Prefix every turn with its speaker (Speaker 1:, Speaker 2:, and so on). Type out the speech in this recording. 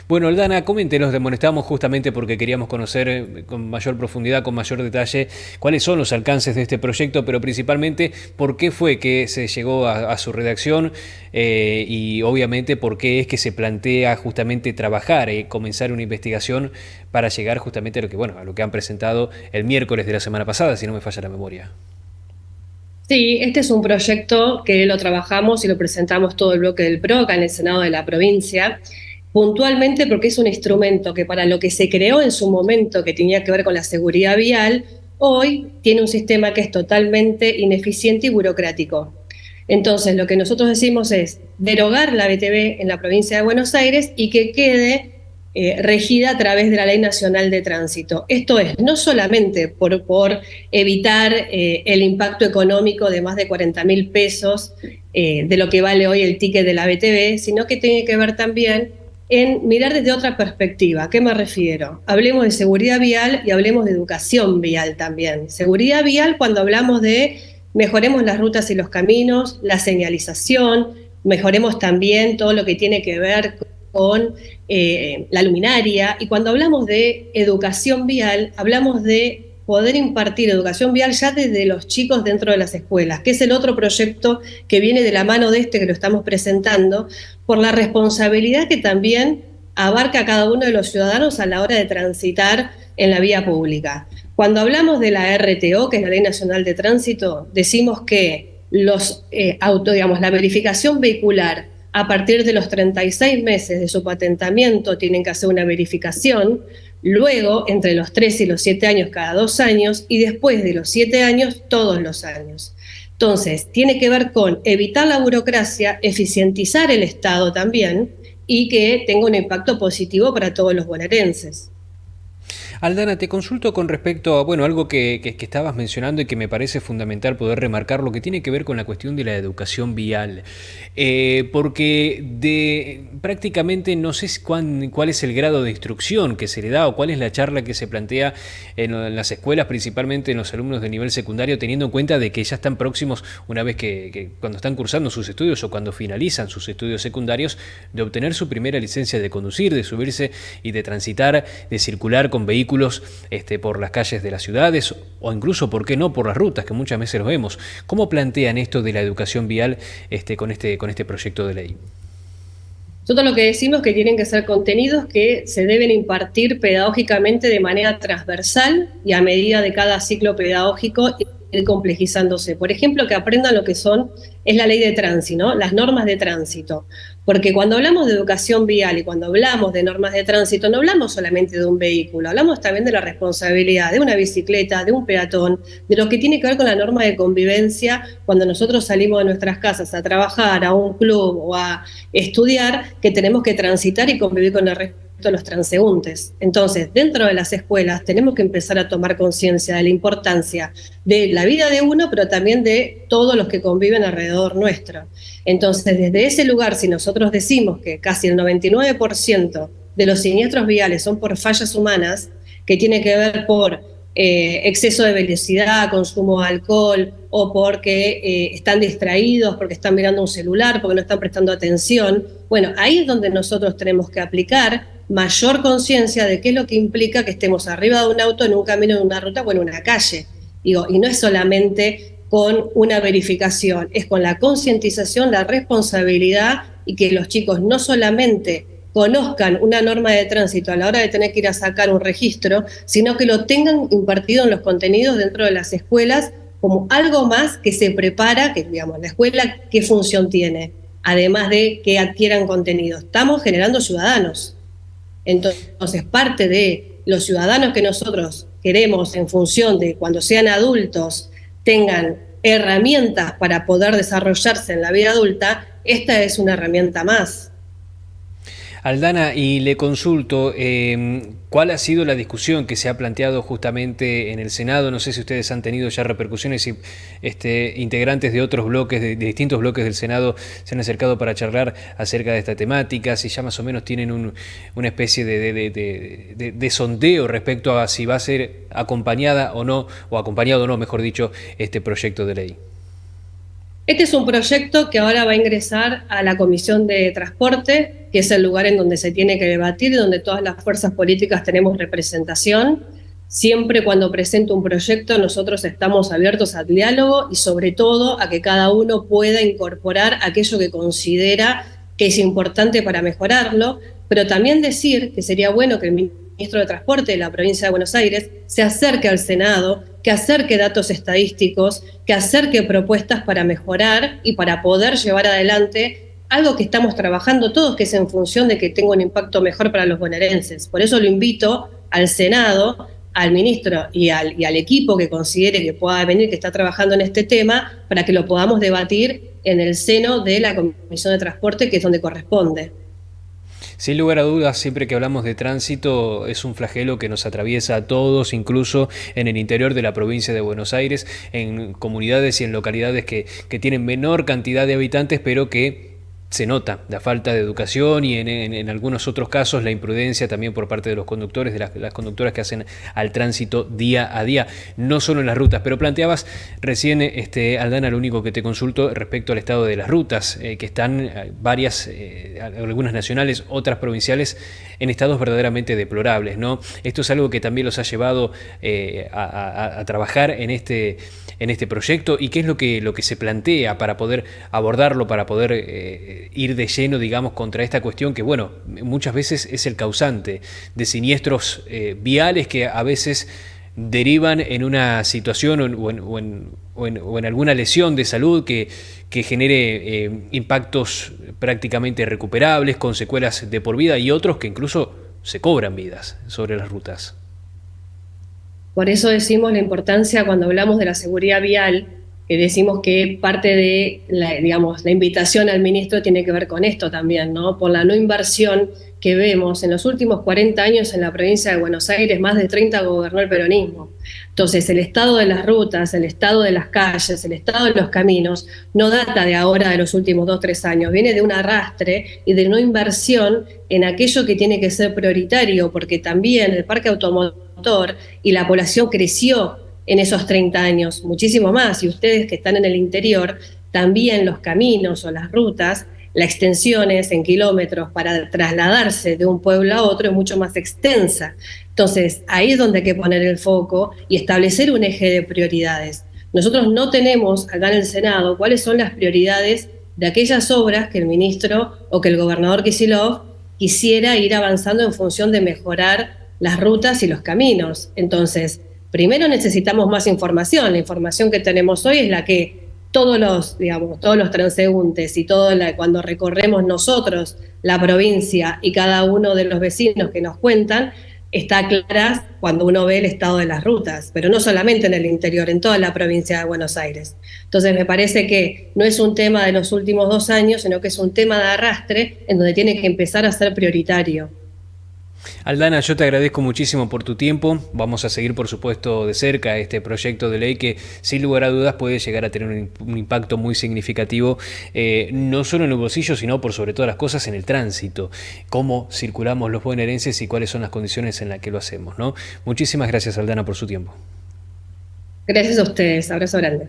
Speaker 1: Bueno, Aldana, coméntenos, estábamos justamente porque queríamos conocer con mayor profundidad, con mayor detalle, cuáles son los alcances de este proyecto, pero principalmente por qué fue que se llegó a su redacción y obviamente por qué es que se plantea justamente trabajar, comenzar una investigación para llegar justamente a lo que, bueno, a lo que han presentado el miércoles de la semana pasada, si no me falla la memoria.
Speaker 2: Sí, este es un proyecto que lo trabajamos y lo presentamos todo el bloque del PRO acá en el Senado de la provincia, puntualmente porque es un instrumento que para lo que se creó en su momento, que tenía que ver con la seguridad vial, hoy tiene un sistema que es totalmente ineficiente y burocrático. Entonces, lo que nosotros decimos es derogar la BTV en la provincia de Buenos Aires y que quede regida a través de la Ley Nacional de Tránsito. Esto es, no solamente por evitar el impacto económico de más de 40.000 pesos de lo que vale hoy el ticket de la BTV, sino que tiene que ver también en mirar desde otra perspectiva. ¿A qué me refiero? Hablemos de seguridad vial y hablemos de educación vial también. Seguridad vial cuando hablamos de mejoremos las rutas y los caminos, la señalización, mejoremos también todo lo que tiene que ver con la luminaria. Y cuando hablamos de educación vial, hablamos de poder impartir educación vial ya desde los chicos dentro de las escuelas, que es el otro proyecto que viene de la mano de este que lo estamos presentando, por la responsabilidad que también abarca a cada uno de los ciudadanos a la hora de transitar en la vía pública. Cuando hablamos de la RTO, que es la Ley Nacional de Tránsito, decimos que digamos, la verificación vehicular a partir de los 36 meses de su patentamiento tienen que hacer una verificación, luego entre los 3 y los 7 años cada 2 años y después de los 7 años todos los años. Entonces, tiene que ver con evitar la burocracia, eficientizar el Estado también y que tenga un impacto positivo para todos los bonaerenses.
Speaker 1: Aldana, te consulto con respecto a, bueno, algo que estabas mencionando y que me parece fundamental poder remarcar, lo que tiene que ver con la cuestión de la educación vial. Porque prácticamente no sé cuál es el grado de instrucción que se le da o cuál es la charla que se plantea en las escuelas, principalmente en los alumnos de nivel secundario, teniendo en cuenta de que ya están próximos, una vez que cuando están cursando sus estudios o cuando finalizan sus estudios secundarios, de obtener su primera licencia de conducir, de subirse y de transitar, de circular con vehículos por las calles de las ciudades o incluso, ¿por qué no?, por las rutas, que muchas veces lo vemos. ¿Cómo plantean esto de la educación vial con este proyecto de ley?
Speaker 2: Nosotros lo que decimos es que tienen que ser contenidos que se deben impartir pedagógicamente de manera transversal y a medida de cada ciclo pedagógico ir complejizándose. Por ejemplo, que aprendan lo que es la ley de tránsito, ¿no? Las normas de tránsito. Porque cuando hablamos de educación vial y cuando hablamos de normas de tránsito, no hablamos solamente de un vehículo, hablamos también de la responsabilidad de una bicicleta, de un peatón, de lo que tiene que ver con la norma de convivencia cuando nosotros salimos de nuestras casas a trabajar, a un club o a estudiar, que tenemos que transitar y convivir con el resto de los transeúntes. Entonces, dentro de las escuelas tenemos que empezar a tomar conciencia de la importancia de la vida de uno, pero también de todos los que conviven alrededor nuestro. Entonces, desde ese lugar, si nosotros decimos que casi el 99% de los siniestros viales son por fallas humanas, que tiene que ver por exceso de velocidad, consumo de alcohol o porque están distraídos, porque están mirando un celular, porque no están prestando atención. Bueno, ahí es donde nosotros tenemos que aplicar mayor conciencia de qué es lo que implica que estemos arriba de un auto en un camino, en una ruta o en una calle. Digo, y no es solamente con una verificación, es con la concientización, la responsabilidad y que los chicos no solamente conozcan una norma de tránsito a la hora de tener que ir a sacar un registro, sino que lo tengan impartido en los contenidos dentro de las escuelas como algo más que se prepara, que digamos, la escuela qué función tiene, además de que adquieran contenido. Estamos generando ciudadanos. Entonces, parte de los ciudadanos que nosotros queremos en función de cuando sean adultos tengan herramientas para poder desarrollarse en la vida adulta, esta es una herramienta más.
Speaker 1: Aldana, y le consulto, ¿cuál ha sido la discusión que se ha planteado justamente en el Senado? No sé si ustedes han tenido ya repercusiones y integrantes de otros bloques, de distintos bloques del Senado, se han acercado para charlar acerca de esta temática, si ya más o menos tienen una especie de sondeo respecto a si va a ser acompañada o no, o acompañado o no, mejor dicho, este proyecto de ley.
Speaker 2: Este es un proyecto que ahora va a ingresar a la Comisión de Transporte, que es el lugar en donde se tiene que debatir y donde todas las fuerzas políticas tenemos representación. Siempre cuando presento un proyecto nosotros estamos abiertos al diálogo y sobre todo a que cada uno pueda incorporar aquello que considera que es importante para mejorarlo, pero también decir que sería bueno que el ministro de Transporte de la provincia de Buenos Aires se acerque al Senado, que acerque datos estadísticos, que acerque propuestas para mejorar y para poder llevar adelante algo que estamos trabajando todos, que es en función de que tenga un impacto mejor para los bonaerenses. Por eso lo invito al Senado, al ministro y al equipo que considere que pueda venir, que está trabajando en este tema, para que lo podamos debatir en el seno de la Comisión de Transporte, que es donde corresponde.
Speaker 1: Sin lugar a dudas, siempre que hablamos de tránsito es un flagelo que nos atraviesa a todos, incluso en el interior de la provincia de Buenos Aires, en comunidades y en localidades que tienen menor cantidad de habitantes, pero que se nota la falta de educación y en algunos otros casos la imprudencia también por parte de los conductores, de las conductoras que hacen al tránsito día a día, no solo en las rutas. Pero planteabas recién, Aldana, lo único que te consulto respecto al estado de las rutas, que están varias, algunas nacionales, otras provinciales, en estados verdaderamente deplorables, ¿no? Esto es algo que también los ha llevado a trabajar en este proyecto, y qué es lo que se plantea para poder abordarlo, para poder ir de lleno, digamos, contra esta cuestión que, bueno, muchas veces es el causante de siniestros viales que a veces derivan en una situación o en alguna lesión de salud que genere impactos prácticamente irrecuperables, con secuelas de por vida, y otros que incluso se cobran vidas sobre las rutas.
Speaker 2: Por eso decimos la importancia cuando hablamos de la seguridad vial, que decimos que parte de la, digamos, la invitación al ministro tiene que ver con esto también, ¿no? Por la no inversión que vemos en los últimos 40 años en la provincia de Buenos Aires, más de 30 gobernó el peronismo. Entonces, el estado de las rutas, el estado de las calles, el estado de los caminos, no data de ahora, de los últimos 2 o 3 años, viene de un arrastre y de no inversión en aquello que tiene que ser prioritario, porque también el parque automotor y la población creció en esos 30 años, muchísimo más, y ustedes que están en el interior, también los caminos o las rutas, la extensión es en kilómetros para trasladarse de un pueblo a otro es mucho más extensa. Entonces, ahí es donde hay que poner el foco y establecer un eje de prioridades. Nosotros no tenemos acá en el Senado cuáles son las prioridades de aquellas obras que el ministro o que el gobernador Kicillof quisiera ir avanzando en función de mejorar las rutas y los caminos. Entonces, primero necesitamos más información. La información que tenemos hoy es la que todos los, digamos, todos los transeúntes y cuando recorremos nosotros la provincia y cada uno de los vecinos que nos cuentan, está clara cuando uno ve el estado de las rutas, pero no solamente en el interior, en toda la provincia de Buenos Aires. Entonces me parece que no es un tema de los últimos 2 años, sino que es un tema de arrastre en donde tiene que empezar a ser prioritario.
Speaker 1: Aldana, yo te agradezco muchísimo por tu tiempo. Vamos a seguir, por supuesto, de cerca este proyecto de ley que, sin lugar a dudas, puede llegar a tener un impacto muy significativo, no solo en el bolsillo, sino por sobre todas las cosas en el tránsito, cómo circulamos los bonaerenses y cuáles son las condiciones en las que lo hacemos, ¿no? Muchísimas gracias, Aldana, por su tiempo.
Speaker 2: Gracias a ustedes, abrazo grande.